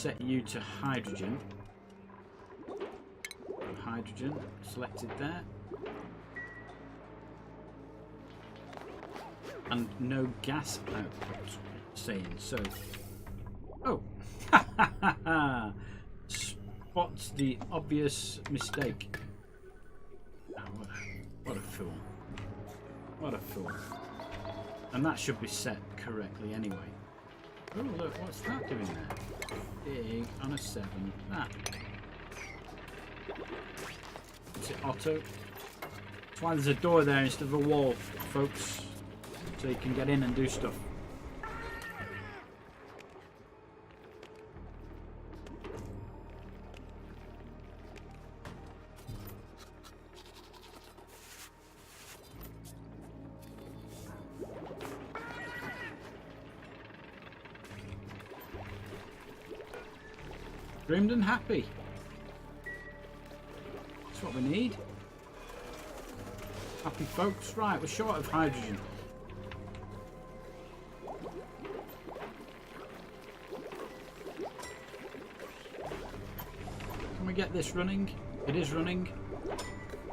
set you to hydrogen. Hydrogen selected there. And no gas output saying so. Oh, spots the obvious mistake. Oh, what a fool! What a fool! And that should be set correctly anyway. Oh look, what's that doing there? Big on a 7. That. Is it auto? That's why there's a door there instead of a wall, folks. So you can get in and do stuff. Dreamed and happy. That's what we need. Happy folks. Right, we're short of hydrogen. Can we get this running? It is running.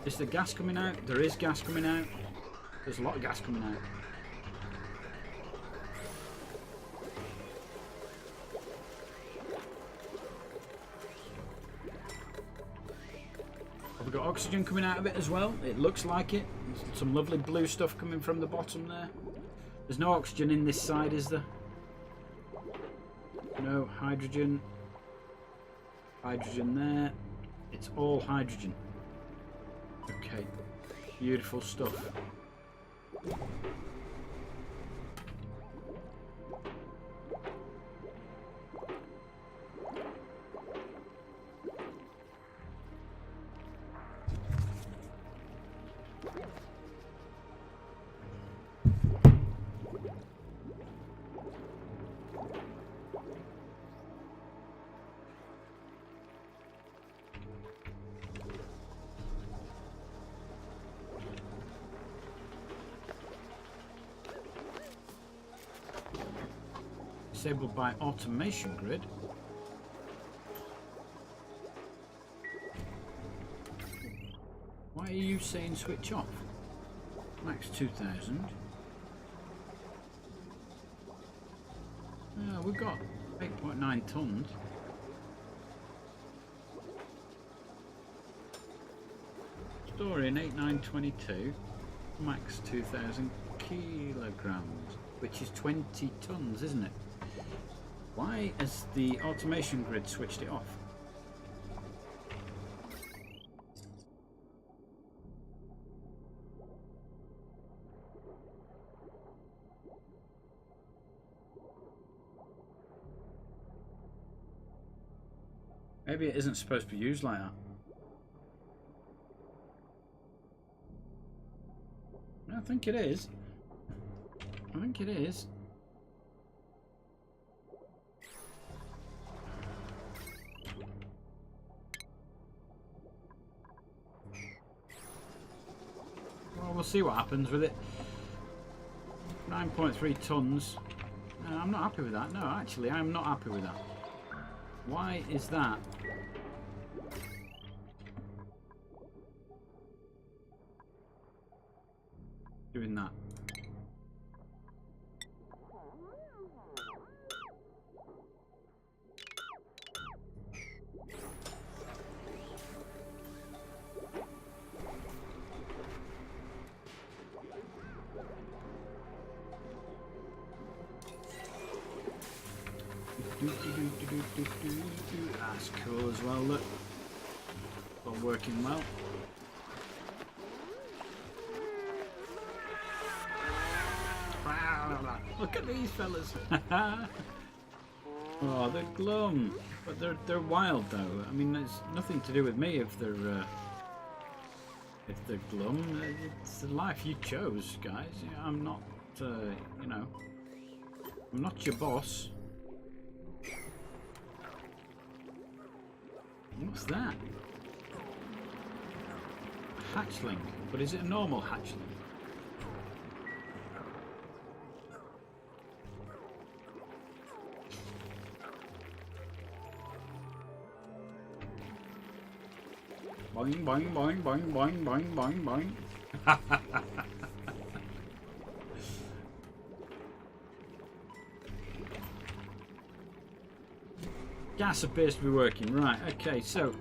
Is the gas coming out? There is gas coming out. There's a lot of gas coming out. We've got oxygen coming out of it as well. It looks like it. There's some lovely blue stuff coming from the bottom there. There's no oxygen in this side, is there? No hydrogen. Hydrogen there. It's all hydrogen. Okay. Beautiful stuff. Disabled by automation grid. Why are you saying switch off? Max 2000. We've got 8.9 tons. Storing 8922. Max 2000 kilograms, which is 20 tons, isn't it? Why has the automation grid switched it off? Maybe it isn't supposed to be used like that. I think it is. I think it is. Well, we'll see what happens with it. 9.3 tons. No, I'm not happy with that. No, actually, I'm not happy with that. Why is that? Doing that. That's cool as well, look. All working well. Look at these fellas. Oh, they're glum. But they're wild though. I mean, there's nothing to do with me if they're glum. It's the life you chose, guys. I'm not you know, I'm not your boss. What's that? A hatchling. But is it a normal hatchling? Boing, boing, boing, boing, boing, boing, boing, boing. Gas appears to be working. Right, okay, so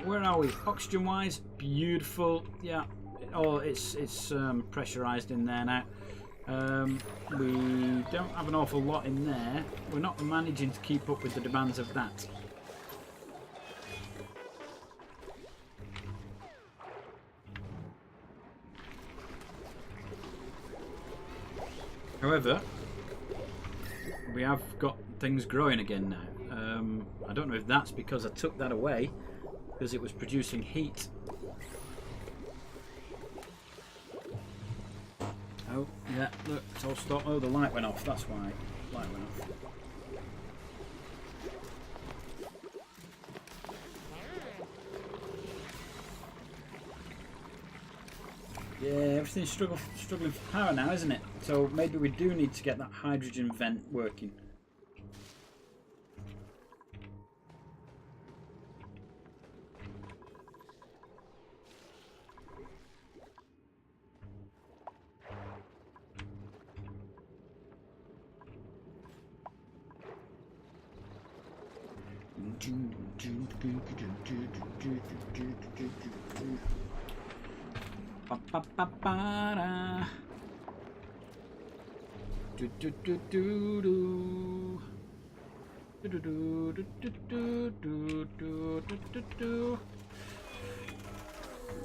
where are we? Oxygen wise, beautiful. Yeah, oh, it's pressurized in there now. We don't have an awful lot in there. We're not managing to keep up with the demands of that. However, we have got things growing again now. I don't know if that's because I took that away because it was producing heat. Oh, yeah, look, it's all stopped. Oh, the light went off, that's why. Light went off. Yeah, everything's struggling for power now, isn't it? So maybe we do need to get that hydrogen vent working.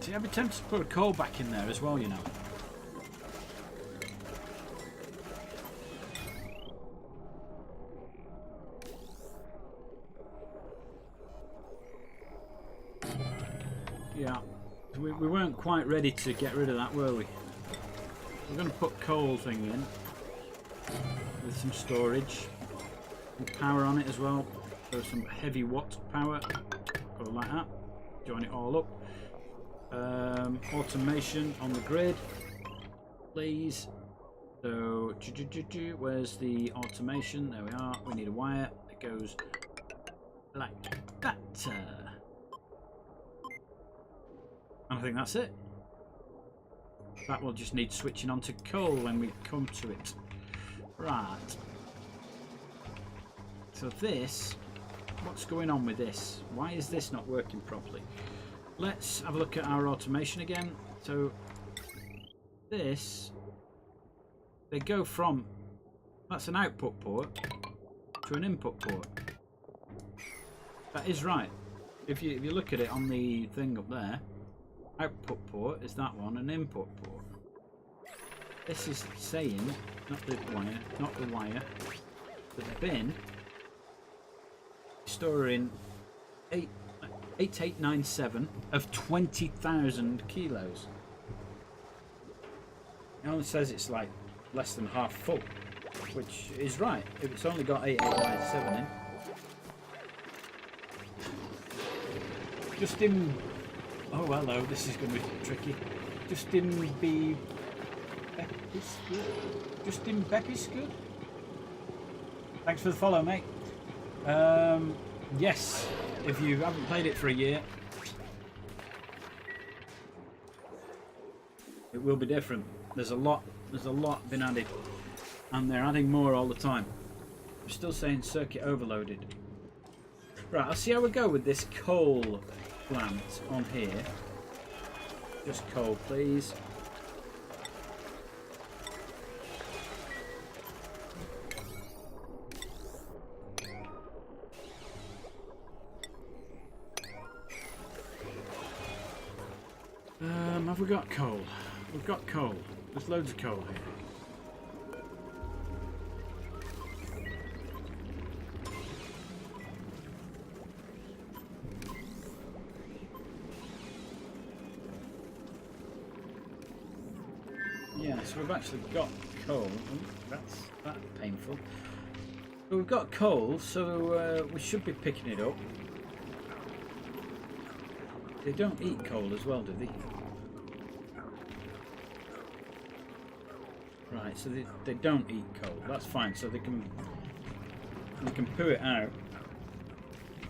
See, I'd be tempted to put a coal back in there as well, you know. Yeah, we weren't quite ready to get rid of that, were we? We're going to put coal thing in with some storage and power on it as well. So some heavy watt power, go like that. Join it all up. Automation on the grid, please. So, where's the automation? There we are. We need a wire that goes like that. And I think that's it. That will just need switching on to coal when we come to it. Right. So this, what's going on with this? Why is this not working properly? Let's have a look at our automation again. So this, they go from, that's an output port to an input port. That is right. If you look at it on the thing up there, output port is that one, an input port. This is saying, not the wire, the bin storing 8897 of 20,000 kilos. It only says it's like less than half full, which is right. If it's only got 8897 in. Justin, oh hello, this is going to be tricky. Justin B. Justin Bepisgood. Thanks for the follow, mate. Yes, if you haven't played it for a year, it will be different. There's a lot been added, and they're adding more all the time. I'm still saying circuit overloaded. Right, I'll see how we go with this coal plant on here. Just coal, please. Have we got coal? We've got coal. There's loads of coal here. Yeah, so we've actually got coal. That's painful. But we've got coal, so we should be picking it up. They don't eat coal as well, do they? Right, so they don't eat coal. That's fine. So we can poo it out,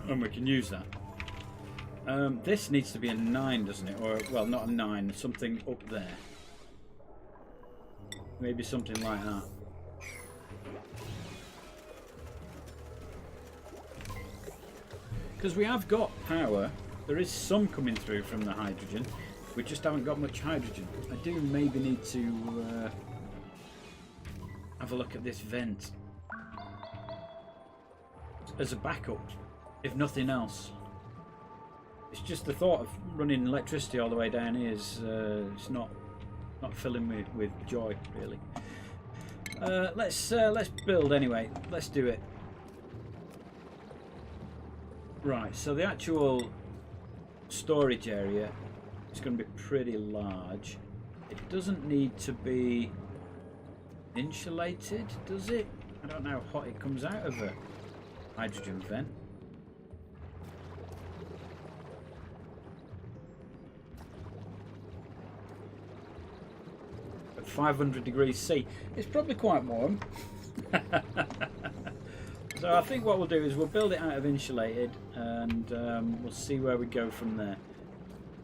and we can use that. This needs to be a 9, doesn't it? Or, well, not a 9, something up there. Maybe something like that. Because we have got power. There is some coming through from the hydrogen. We just haven't got much hydrogen. I do maybe need to have a look at this vent as a backup, if nothing else. It's just the thought of running electricity all the way down here is it's not filling me with joy, really. Let's build anyway. Let's do it. Right, so the actual storage area is going to be pretty large. It doesn't need to be insulated, does it? I don't know how hot it comes out of a hydrogen vent. At 500 degrees C, it's probably quite warm. So I think what we'll do is we'll build it out of insulated, and we'll see where we go from there.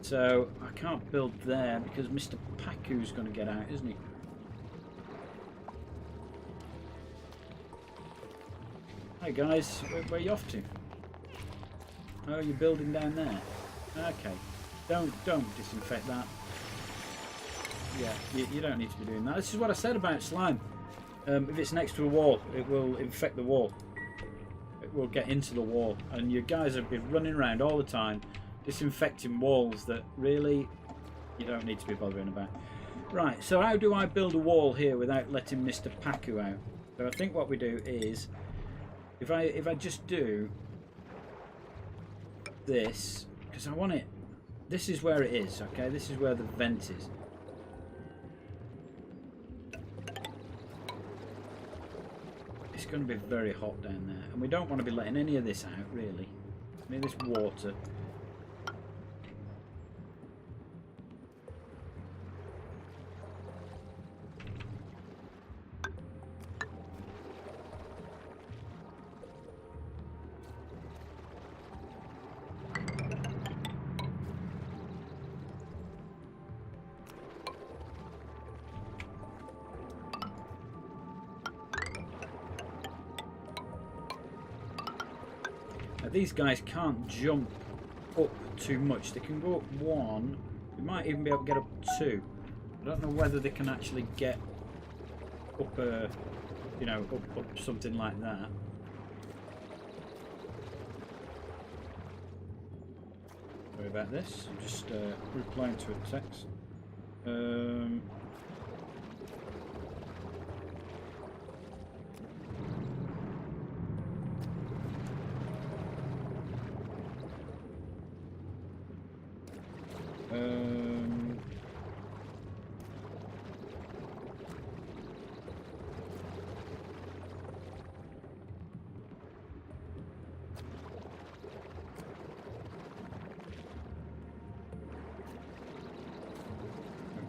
So I can't build there because Mr. Paku's going to get out, isn't he? Hey guys, where are you off to? Oh, you're building down there. Okay, don't disinfect that. Yeah, you don't need to be doing that. This is what I said about slime. If it's next to a wall, it will infect the wall. It will get into the wall, and you guys have been running around all the time disinfecting walls that really you don't need to be bothering about. Right, so how do I build a wall here without letting Mr. Paku out? So I think what we do is, if I just do this, because I want it, this is where it is, okay? This is where the vent is. It's going to be very hot down there, and we don't want to be letting any of this out, really. Any of this water. These guys can't jump up too much. They can go up 1. They might even be able to get up 2. I don't know whether they can actually get up you know, up something like that. Sorry about this. I'm just replying to a text.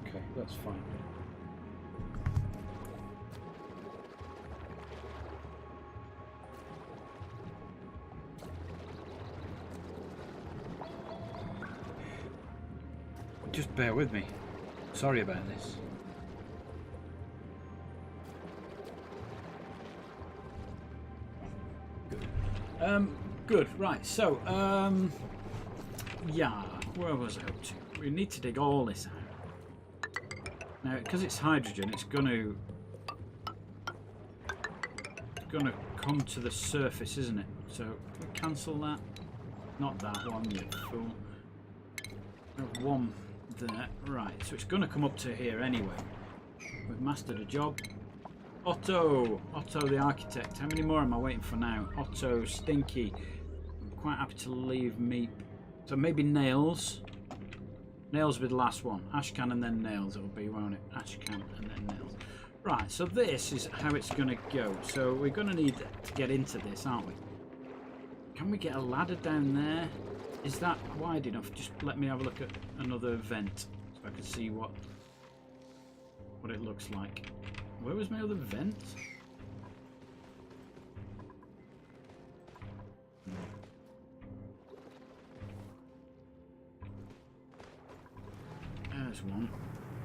Okay, that's fine. Just bear with me. Sorry about this. Good. Right. So, yeah. Where was I up to? We need to dig all this out. Now, because it's hydrogen, it's going to come to the surface, isn't it? So, we cancel that. Not that one, you fool. One there. Right. So it's going to come up to here anyway. We've mastered a job. Otto the architect. How many more am I waiting for now? Otto, Stinky. I'm quite happy to leave Meep. So maybe Nails. Nails will be the last one. Ashcan and then Nails it will be, won't it? Ashcan and then Nails. Right, so this is how it's going to go. So we're going to need to get into this, aren't we? Can we get a ladder down there? Is that wide enough? Just let me have a look at another vent so I can see what it looks like. Where was my other vent? there's one.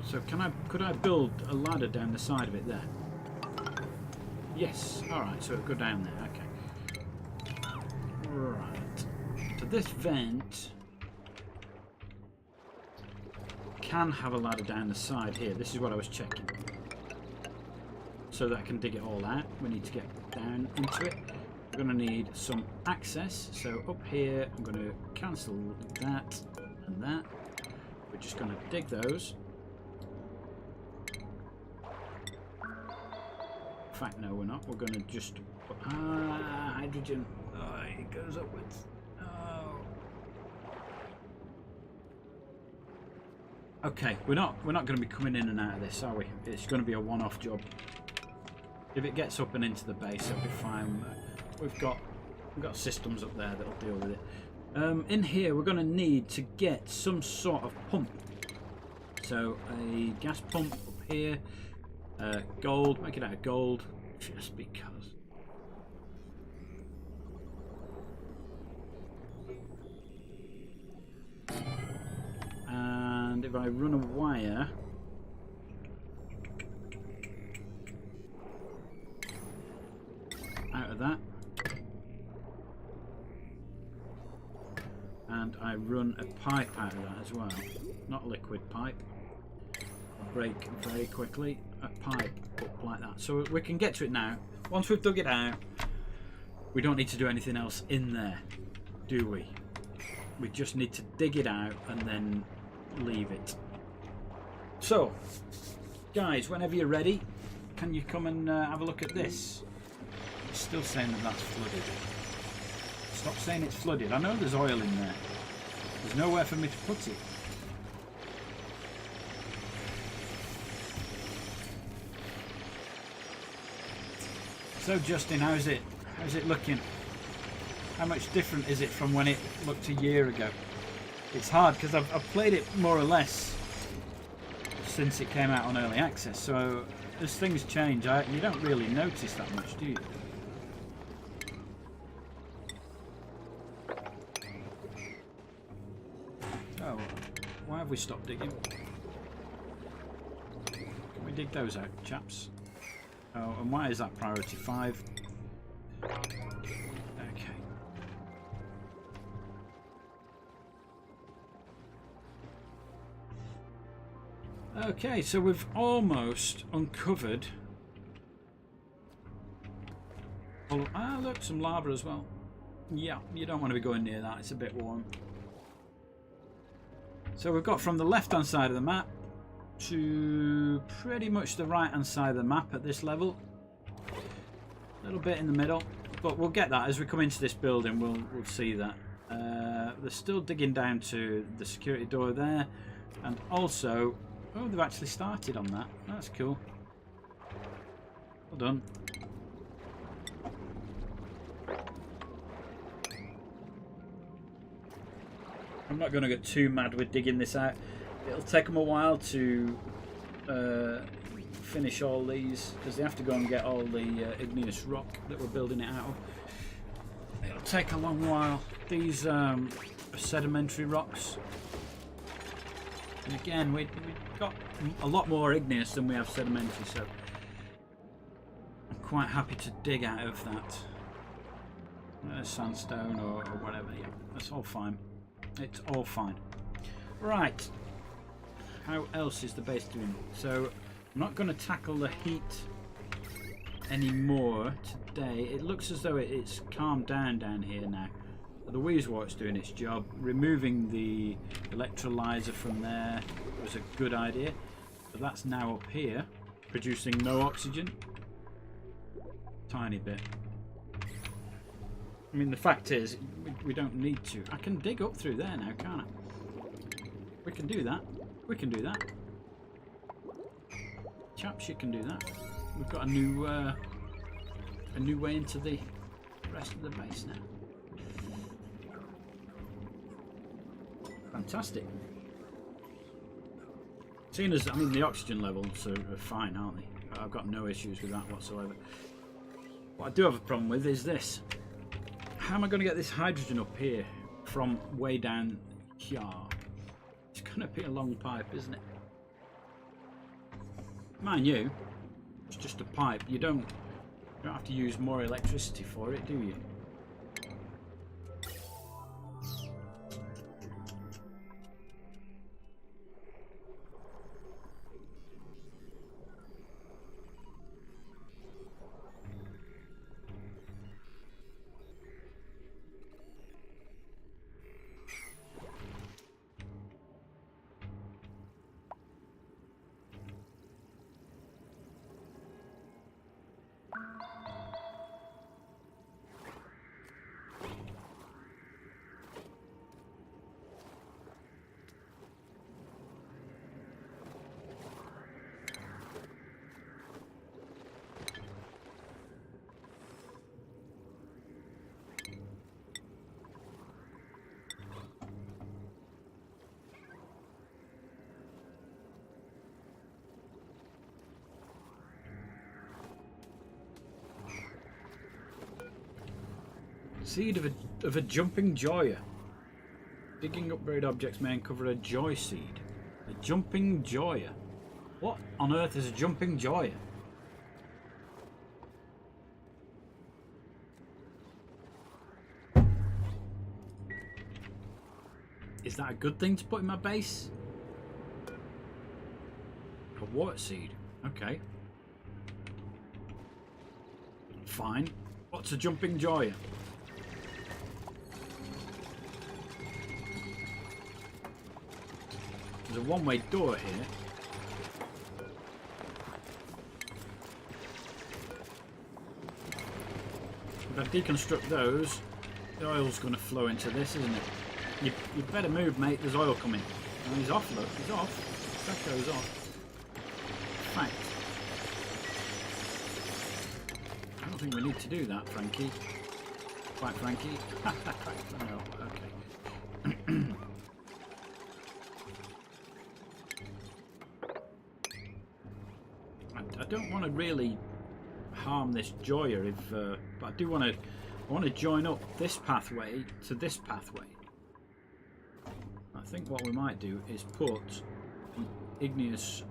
So could I build a ladder down the side of it there? Yes. Alright, so it'll go down there. Okay. Right. So this vent can have a ladder down the side here. This is what I was checking. So that I can dig it all out. We need to get down into it. We're going to need some access. So up here, I'm going to cancel that and that. We're just going to dig those. In fact, no, we're not. We're going to just put hydrogen. Oh, it goes upwards. Oh. Okay, we're not going to be coming in and out of this, are we? It's going to be a one-off job. If it gets up and into the base, it'll be fine. We've got systems up there that'll deal with it. In here, we're going to need to get some sort of pump. So a gas pump up here. Gold, make it out of gold, just because. And if I run a wire out of that, and I run a pipe out of that as well, not liquid pipe, break very quickly. A pipe up like that, so we can get to it now. Once we've dug it out, we don't need to do anything else in there, do we? We just need to dig it out and then leave it. So guys, whenever you're ready, can you come and have a look at this? It's still saying that that's flooded. Stop saying it's flooded. I know there's oil in there. There's nowhere for me to put it. So Justin, how's it looking? How much different is it from when it looked a year ago? It's hard because I've played it more or less since it came out on early access, so as things change, you don't really notice that much, do you? Oh, why have we stopped digging? Can we dig those out, chaps? Oh, and why is that priority 5? Okay. Okay, so we've almost uncovered. Oh, look, some lava as well. Yeah, you don't want to be going near that, it's a bit warm. So we've got from the left-hand side of the map to pretty much the right hand side of the map at this level. A little bit in the middle, but we'll get that as we come into this building. We'll see that. They're still digging down to the security door there, and also, oh, they've actually started on that. That's cool. Well done. I'm not going to get too mad with digging this out. It'll take them a while to finish all these, because they have to go and get all the igneous rock that we're building it out of. It'll take a long while. These are sedimentary rocks. And again, we've got a lot more igneous than we have sedimentary, so I'm quite happy to dig out of that. Sandstone or whatever, yeah, that's all fine. It's all fine. Right. How else is the base doing? So I'm not going to tackle the heat anymore today. It looks as though it's calmed down here now. The Wheezewort's doing its job. Removing the electrolyzer from there was a good idea. But that's now up here, producing no oxygen. Tiny bit. I mean, the fact is, we don't need to. I can dig up through there now, can't I? We can do that. We can do that. Chaps, you can do that. We've got a new way into the rest of the base now. Fantastic. Seeing as, I mean, the oxygen levels are fine, aren't they? I've got no issues with that whatsoever. What I do have a problem with is this. How am I going to get this hydrogen up here from way down here? It's going to be a long pipe, isn't it? Mind you, it's just a pipe. You don't have to use more electricity for it, do you? Seed of a jumping joya. Digging up buried objects may uncover a joy seed. A jumping joya. What on earth is a jumping joya? Is that a good thing to put in my base? A water seed. Okay. Fine. What's a jumping joya? There's a one-way door here. If I deconstruct those, the oil's going to flow into this, isn't it? You better move, mate. There's oil coming. Oh, he's off, look. He's off. That goes off. Fact. I don't think we need to do that, Frankie. Quite Frankie. No, okay. I don't want to really harm this Joya, but I do want to. I want to join up this pathway to this pathway. I think what we might do is put an igneous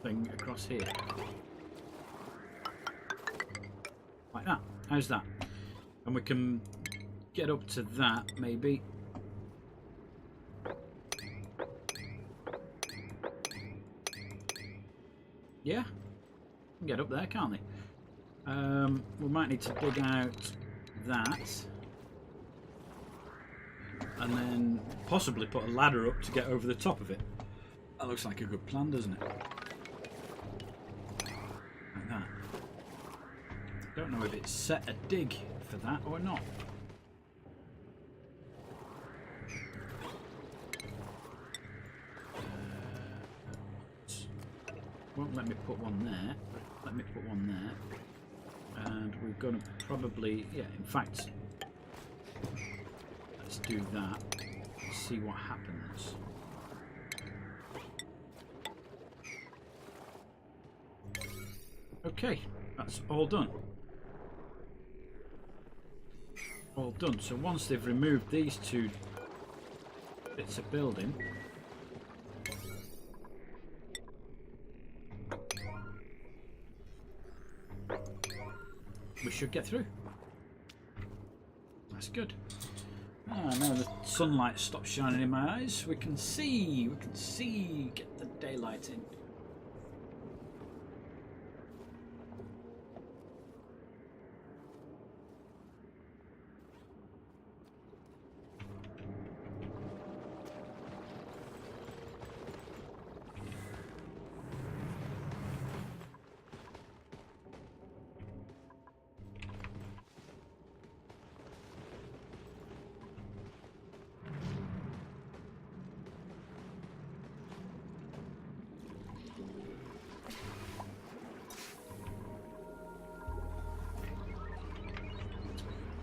thing across here, like that. How's that? And we can get up to that maybe. Yeah, can get up there, can't they? We might need to dig out that, and then possibly put a ladder up to get over the top of it. That looks like a good plan, doesn't it? Like that. Don't know if it's set a dig for that or not. Won't let me put one there. Let me put one there. And we're going to probably, yeah, in fact, let's do that. See what happens. Okay, that's all done. All done. So once they've removed these two bits of building, we should get through. That's good. Ah, now the sunlight stops shining in my eyes. We can see, get the daylight in.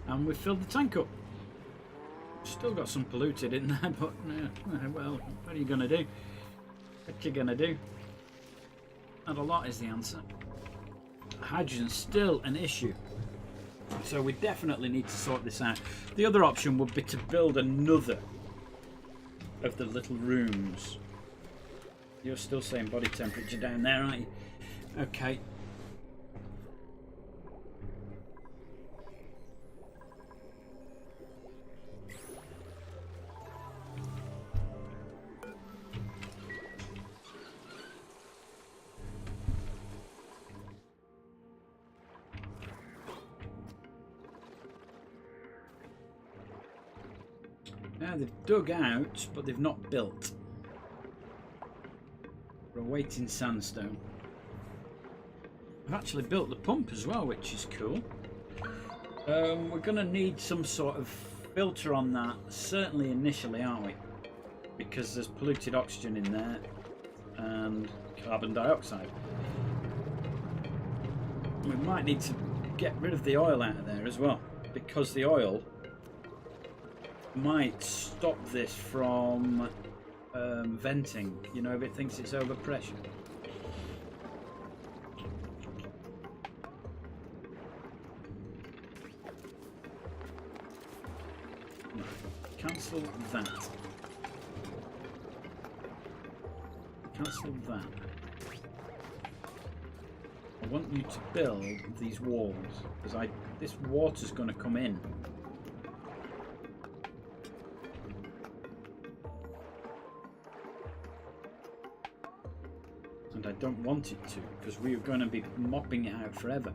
And we've filled the tank up. Still got some polluted in there, but well, what are you gonna do? What you gonna do? Not a lot is the answer. Hydrogen's still an issue, so we definitely need to sort this out. The other option would be to build another of the little rooms You're still saying body temperature down there, aren't you? Okay. Now they've dug out, but they've not built. We're awaiting sandstone. I've actually built the pump as well, which is cool. We're going to need some sort of filter on that, certainly initially, aren't we? Because there's polluted oxygen in there and carbon dioxide. We might need to get rid of the oil out of there as well, because the oil might stop this from venting, you know, if it thinks it's over pressure. Cancel that. Cancel that. I want you to build these walls, because this water's going to come in. And I don't want it to, because we are going to be mopping it out forever.